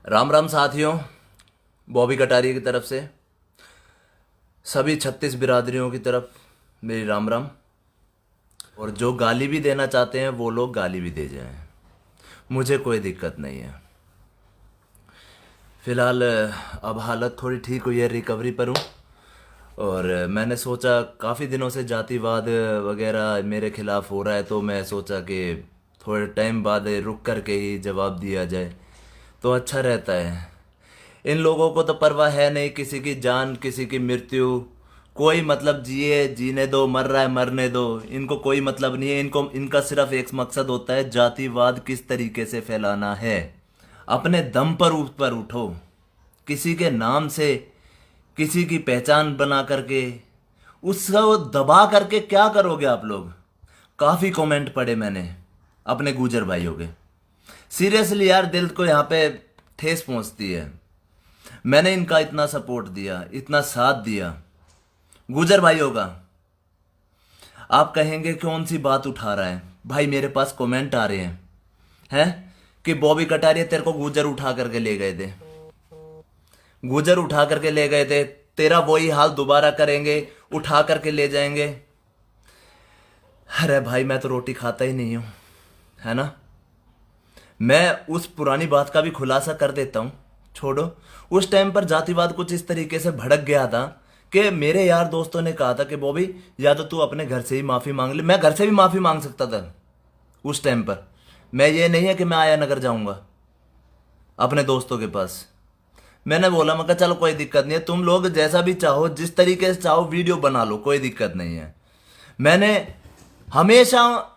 राम राम साथियों। बॉबी कटारिया की तरफ से सभी 36 बिरादरियों की तरफ मेरी राम राम। और जो गाली भी देना चाहते हैं वो लोग गाली भी दे जाएं, मुझे कोई दिक्कत नहीं है। फिलहाल अब हालत थोड़ी ठीक हुई है, रिकवरी पर हूँ। और मैंने सोचा काफ़ी दिनों से जातिवाद वगैरह मेरे खिलाफ हो रहा है, तो मैं सोचा कि थोड़े टाइम बाद रुक कर के ही जवाब दिया जाए तो अच्छा रहता है। इन लोगों को तो परवाह है नहीं, किसी की जान किसी की मृत्यु, कोई मतलब, जिए जीने दो, मर रहा है मरने दो, इनको कोई मतलब नहीं है। इनको इनका सिर्फ एक मकसद होता है, जातिवाद किस तरीके से फैलाना है। अपने दम पर ऊपर उठो, किसी के नाम से किसी की पहचान बना करके उसको दबा करके क्या करोगे आप लोग। काफ़ी कमेंट पढ़े मैंने अपने गुजर भाइयों के, सीरियसली यार दिल को यहाँ पे ठेस पहुंचती है। मैंने इनका इतना सपोर्ट दिया, इतना साथ दिया गुजर भाइयों का। आप कहेंगे कौन सी बात उठा रहा है भाई, मेरे पास कमेंट आ रहे हैं कि बॉबी कटारिया तेरे को गुजर उठा करके ले गए थे, गुजर उठा करके ले गए थे, तेरा वही हाल दोबारा करेंगे, उठा करके ले जाएंगे। अरे भाई मैं तो रोटी खाता ही नहीं हूं, है ना। मैं उस पुरानी बात का भी खुलासा कर देता हूं, छोड़ो। उस टाइम पर जातिवाद कुछ इस तरीके से भड़क गया था कि मेरे यार दोस्तों ने कहा था कि बॉबी या तो तू अपने घर से ही माफ़ी मांग ले। मैं घर से भी माफ़ी मांग सकता था उस टाइम पर, मैं ये नहीं है कि मैं आया नगर जाऊंगा अपने दोस्तों के पास। मैंने बोला, मैं कहा चलो कोई दिक्कत नहीं है, तुम लोग जैसा भी चाहो जिस तरीके से चाहो वीडियो बना लो, कोई दिक्कत नहीं है। मैंने हमेशा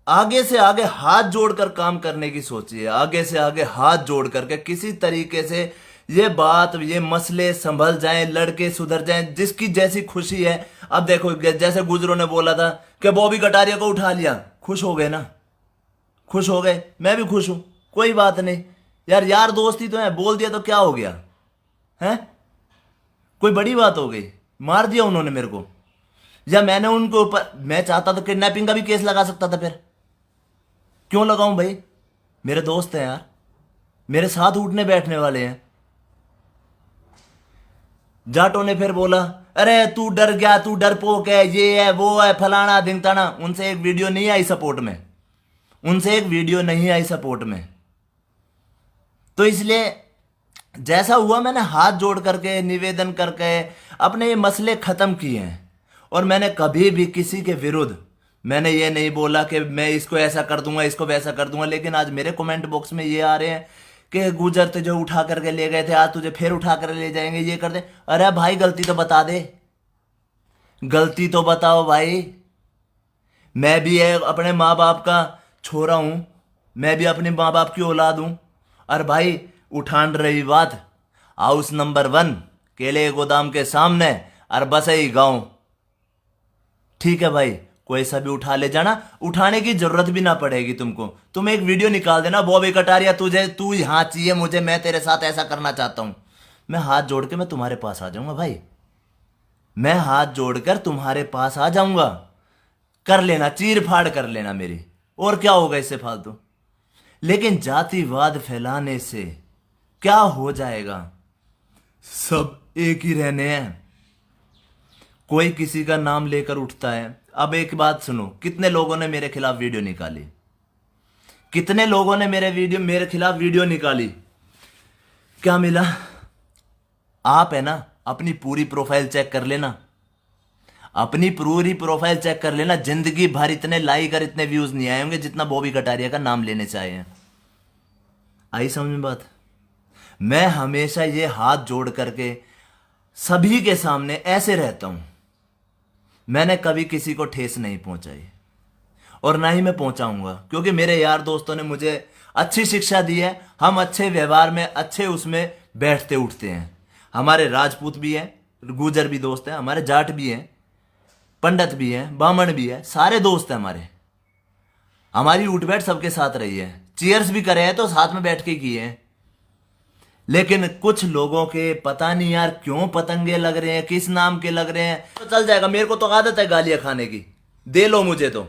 आगे से आगे हाथ जोड़कर काम करने की सोची है, आगे से आगे हाथ जोड़ करके किसी तरीके से ये बात ये मसले संभल जाएं, लड़के सुधर जाएं, जिसकी जैसी खुशी है। अब देखो जैसे गुजरों ने बोला था कि बॉबी कटारिया को उठा लिया, खुश हो गए ना, खुश हो गए, मैं भी खुश हूं, कोई बात नहीं यार, यार दोस्ती तो है, बोल दिया तो क्या हो गया है, कोई बड़ी बात हो गई। मार दिया उन्होंने मेरे को, या मैंने उनको ऊपर, मैं चाहता तो किडनैपिंग का भी केस लगा सकता था, फिर क्यों लगाऊं भाई, मेरे दोस्त हैं यार, मेरे साथ उठने बैठने वाले हैं। जाटों ने फिर बोला अरे तू डर गया, तू डरपोक है, ये है वो है, फलाना ढिंगताना। उनसे एक वीडियो नहीं आई सपोर्ट में, उनसे एक वीडियो नहीं आई सपोर्ट में। तो इसलिए जैसा हुआ मैंने हाथ जोड़ करके निवेदन करके अपने ये मसले खत्म किए हैं। और मैंने कभी भी किसी के विरुद्ध मैंने ये नहीं बोला कि मैं इसको ऐसा कर दूंगा इसको वैसा कर दूंगा। लेकिन आज मेरे कमेंट बॉक्स में ये आ रहे हैं कि गुजर तुझे उठा करके ले गए थे, आज तुझे फिर उठा कर ले जाएंगे, ये कर दे। अरे भाई गलती तो बता दे, गलती तो बताओ भाई। मैं भी अपने माँ बाप का छोरा हूं, मैं भी अपने माँ बाप की औलाद हूं। और भाई उठान रही बात हाउस नंबर 1 केले गोदाम के सामने और बसई गांव, ठीक है भाई, कोई सा भी उठा ले जाना, उठाने की जरूरत भी ना पड़ेगी तुमको। तुम एक वीडियो निकाल देना, बॉबी कटारिया तुझे, तू यहां चाहिए मुझे, मैं तेरे साथ ऐसा करना चाहता हूं, मैं हाथ जोड़ के मैं तुम्हारे पास आ जाऊंगा भाई, मैं हाथ जोड़कर तुम्हारे पास आ जाऊंगा। कर लेना, चीर फाड़ कर लेना मेरी, और क्या होगा इससे फालतू। लेकिन जातिवाद फैलाने से क्या हो जाएगा, सब एक ही रहने हैं। कोई किसी का नाम लेकर उठता है। अब एक बात सुनो, कितने लोगों ने मेरे खिलाफ वीडियो निकाली, कितने लोगों ने मेरे खिलाफ वीडियो निकाली, क्या मिला। आप है ना अपनी पूरी प्रोफाइल चेक कर लेना, अपनी पूरी प्रोफाइल चेक कर लेना, जिंदगी भर इतने लाइक और इतने व्यूज नहीं आए होंगे जितना बॉबी कटारिया का नाम लेने से आए हैं। आई समझ में बात। मैं हमेशा ये हाथ जोड़ करके सभी के सामने ऐसे रहता हूं, मैंने कभी किसी को ठेस नहीं पहुंचाई और ना ही मैं पहुंचाऊंगा, क्योंकि मेरे यार दोस्तों ने मुझे अच्छी शिक्षा दी है। हम अच्छे व्यवहार में, अच्छे उसमें बैठते उठते हैं। हमारे राजपूत भी हैं, गुजर भी दोस्त हैं, हमारे जाट भी हैं, पंडित भी हैं, ब्राह्मण भी है, सारे दोस्त हैं हमारे। हमारी उठ बैठ सबके साथ रही है, चीयर्स भी करे हैं तो साथ में बैठ के किए हैं। लेकिन कुछ लोगों के पता नहीं यार क्यों पतंगे लग रहे हैं, किस नाम के लग रहे हैं, तो चल जाएगा। मेरे को तो आदत है गालियां खाने की, दे लो मुझे तो।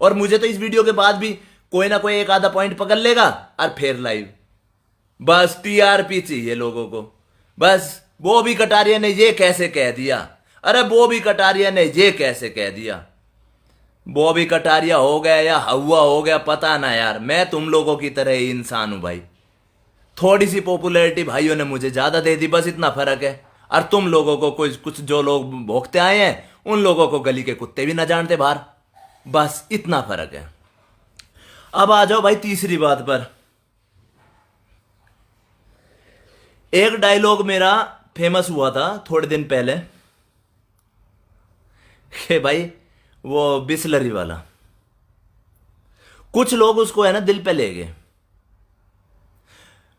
और मुझे तो इस वीडियो के बाद भी कोई ना कोई एक आधा पॉइंट पकड़ लेगा और फिर लाइव बस टीआरपी चाहिए लोगों को। बस बॉबी कटारिया ने ये कैसे कह दिया, अरे बॉबी कटारिया ने ये कैसे कह दिया। बॉबी कटारिया हो गया या हवा हो गया पता ना यार, मैं तुम लोगों की तरह ही इंसान हूं भाई। थोड़ी सी पॉपुलैरिटी भाइयों ने मुझे ज्यादा दे दी, बस इतना फर्क है। और तुम लोगों को कुछ जो लोग भोगते आए हैं उन लोगों को गली के कुत्ते भी ना जानते बाहर, बस इतना फर्क है। अब आ जाओ भाई तीसरी बात पर। एक डायलॉग मेरा फेमस हुआ था थोड़े दिन पहले कि भाई वो बिस्लरी वाला, कुछ लोग उसको है ना दिल पे ले गए।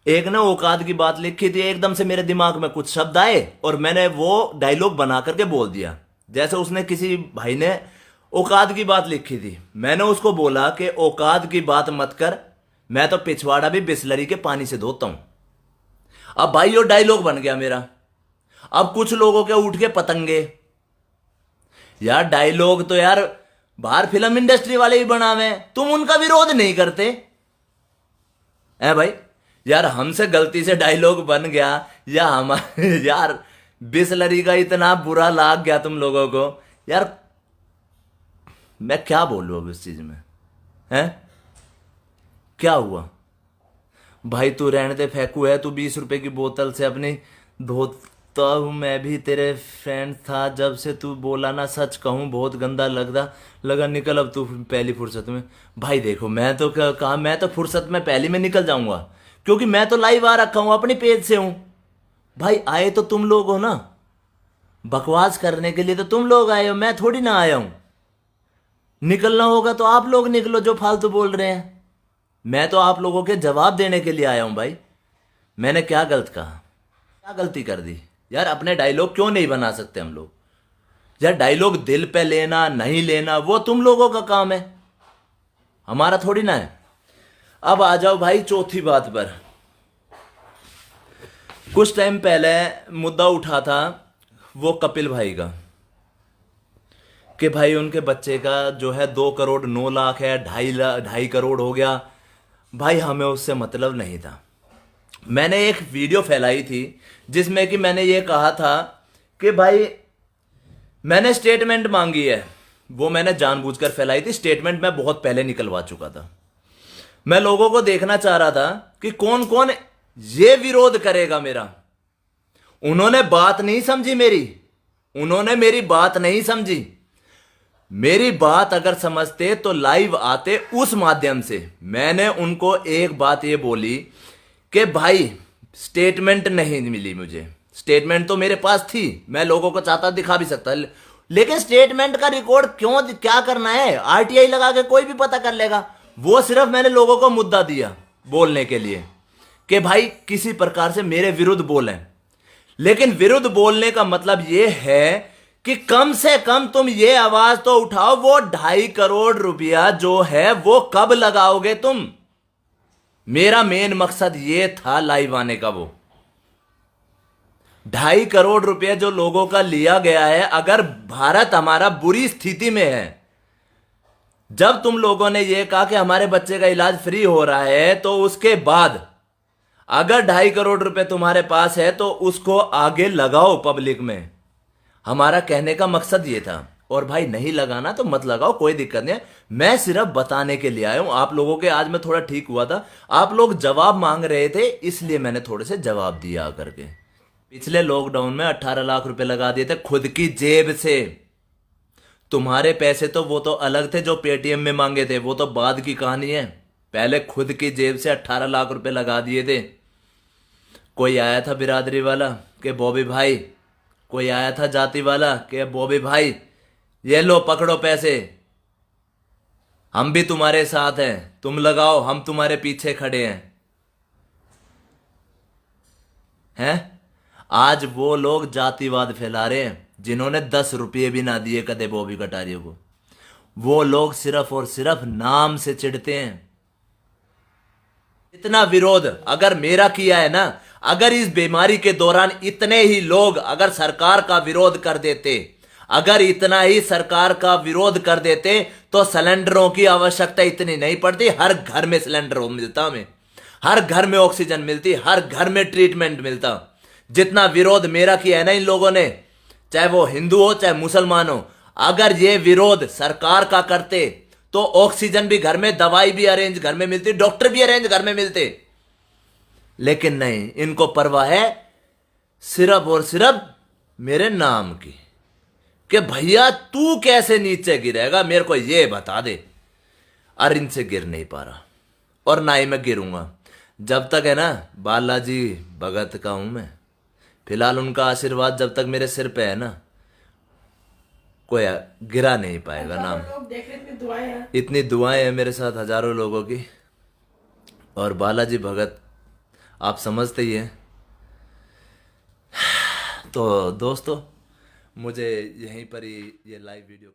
एक ना औकात की बात लिखी थी, एकदम से मेरे दिमाग में कुछ शब्द आए और मैंने वो डायलॉग बना करके बोल दिया। जैसे उसने किसी भाई ने औकात की बात लिखी थी, मैंने उसको बोला कि औकात की बात मत कर, मैं तो पिछवाड़ा भी बिस्लरी के पानी से धोता हूं। अब भाई वो डायलॉग बन गया मेरा। अब कुछ लोगों के उठ के पतंगे, यार डायलॉग तो यार बाहर फिल्म इंडस्ट्री वाले ही बनावे, तुम उनका विरोध नहीं करते है भाई। यार हमसे गलती से डायलॉग बन गया या हमारे यार बिस्लरी का इतना बुरा लाग गया तुम लोगों को, यार मैं क्या बोलूं अब इस चीज में, है क्या हुआ भाई। तू रहने दे, फेंकू है तू 20 रुपए की बोतल से अपनी धोता हूं मैं भी तेरे फ्रेंड था जब से तू बोला ना, सच कहूं बहुत गंदा लगा निकल अब तू पहली फुर्सत में। भाई देखो मैं तो कहा, मैं तो फुर्सत में पहली में निकल जाऊंगा क्योंकि मैं तो लाइव आ रखा हूं, अपनी पेज से हूं। भाई आए तो तुम लोग हो ना, बकवास करने के लिए तो तुम लोग आए हो, मैं थोड़ी ना आया हूं। निकलना होगा तो आप लोग निकलो जो फालतू बोल रहे हैं, मैं तो आप लोगों के जवाब देने के लिए आया हूं भाई। मैंने क्या गलत कहा, क्या गलती कर दी यार। अपने डायलॉग क्यों नहीं बना सकते हम लोग यार। डायलॉग दिल पे लेना नहीं लेना वो तुम लोगों का काम है, हमारा थोड़ी ना है। अब आ जाओ भाई चौथी बात पर। कुछ टाइम पहले मुद्दा उठा था वो कपिल भाई का कि भाई उनके बच्चे का जो है 2 करोड़ 9 लाख है, 2.5 करोड़ हो गया। भाई हमें उससे मतलब नहीं था। मैंने एक वीडियो फैलाई थी जिसमें कि मैंने ये कहा था कि भाई मैंने स्टेटमेंट मांगी है, वो मैंने जानबूझकर फैलाई थी। स्टेटमेंट मैं बहुत पहले निकलवा चुका था। मैं लोगों को देखना चाह रहा था कि कौन कौन ये विरोध करेगा मेरा। उन्होंने बात नहीं समझी मेरी, उन्होंने मेरी बात नहीं समझी। मेरी बात अगर समझते तो लाइव आते उस माध्यम से। मैंने उनको एक बात ये बोली कि भाई स्टेटमेंट नहीं मिली मुझे। स्टेटमेंट तो मेरे पास थी, मैं लोगों को चाहता दिखा भी सकता, लेकिन स्टेटमेंट का रिकॉर्ड क्यों क्या करना है, आरटीआई लगा के कोई भी पता कर लेगा। वो सिर्फ मैंने लोगों को मुद्दा दिया बोलने के लिए कि भाई किसी प्रकार से मेरे विरुद्ध बोलें। लेकिन विरुद्ध बोलने का मतलब यह है कि कम से कम तुम ये आवाज तो उठाओ, वो 2.5 करोड़ रुपया जो है वो कब लगाओगे तुम। मेरा मेन मकसद ये था लाइव आने का। वो 2.5 करोड़ रुपया जो लोगों का लिया गया है, अगर भारत हमारा बुरी स्थिति में है, जब तुम लोगों ने यह कहा कि हमारे बच्चे का इलाज फ्री हो रहा है, तो उसके बाद अगर 2.5 करोड़ रुपए तुम्हारे पास है तो उसको आगे लगाओ पब्लिक में। हमारा कहने का मकसद ये था। और भाई नहीं लगाना तो मत लगाओ, कोई दिक्कत नहीं है। मैं सिर्फ बताने के लिए आया हूं आप लोगों के। आज मैं थोड़ा ठीक हुआ था, आप लोग जवाब मांग रहे थे इसलिए मैंने थोड़े से जवाब दिया करके। पिछले लॉकडाउन में 18 लाख रुपए लगा दिए थे खुद की जेब से। तुम्हारे पैसे तो वो तो अलग थे जो पेटीएम में मांगे थे, वो तो बाद की कहानी है। पहले खुद की जेब से 18 लाख रुपए लगा दिए थे। कोई आया था बिरादरी वाला कि बॉबी भाई, कोई आया था जाति वाला कि बॉबी भाई ये लो पकड़ो पैसे, हम भी तुम्हारे साथ हैं, तुम लगाओ, हम तुम्हारे पीछे खड़े हैं। आज वो लोग जातिवाद फैला रहे हैं जिन्होंने 10 रुपये भी ना दिए कदे बॉबी कटारिया को। वो लोग सिर्फ और सिर्फ नाम से चिढ़ते हैं। इतना विरोध अगर मेरा किया है ना, अगर इस बीमारी के दौरान इतने ही लोग अगर सरकार का विरोध कर देते, अगर इतना ही सरकार का विरोध कर देते तो सिलेंडरों की आवश्यकता इतनी नहीं पड़ती। हर घर में सिलेंडर मिलता हमें, हर घर में ऑक्सीजन मिलती, हर घर में ट्रीटमेंट मिलता। जितना विरोध मेरा किया है ना इन लोगों ने, चाहे वो हिंदू हो चाहे मुसलमान हो, अगर ये विरोध सरकार का करते तो ऑक्सीजन भी घर में, दवाई भी अरेंज घर में मिलती, डॉक्टर भी अरेंज घर में मिलते। लेकिन नहीं, इनको परवाह है सिर्फ और सिर्फ मेरे नाम की, कि भैया तू कैसे नीचे गिरेगा मेरे को ये बता दे। और इनसे गिर नहीं पा रहा और ना ही मैं गिरूंगा जब तक है ना बालाजी भगत का हूं मैं। फिलहाल उनका आशीर्वाद जब तक मेरे सिर पे है ना, कोई गिरा नहीं पाएगा नाम। इतनी दुआएं हैं मेरे साथ हजारों लोगों की, और बालाजी भगत आप समझते ही हैं। तो दोस्तों, मुझे यहीं पर ही ये लाइव वीडियो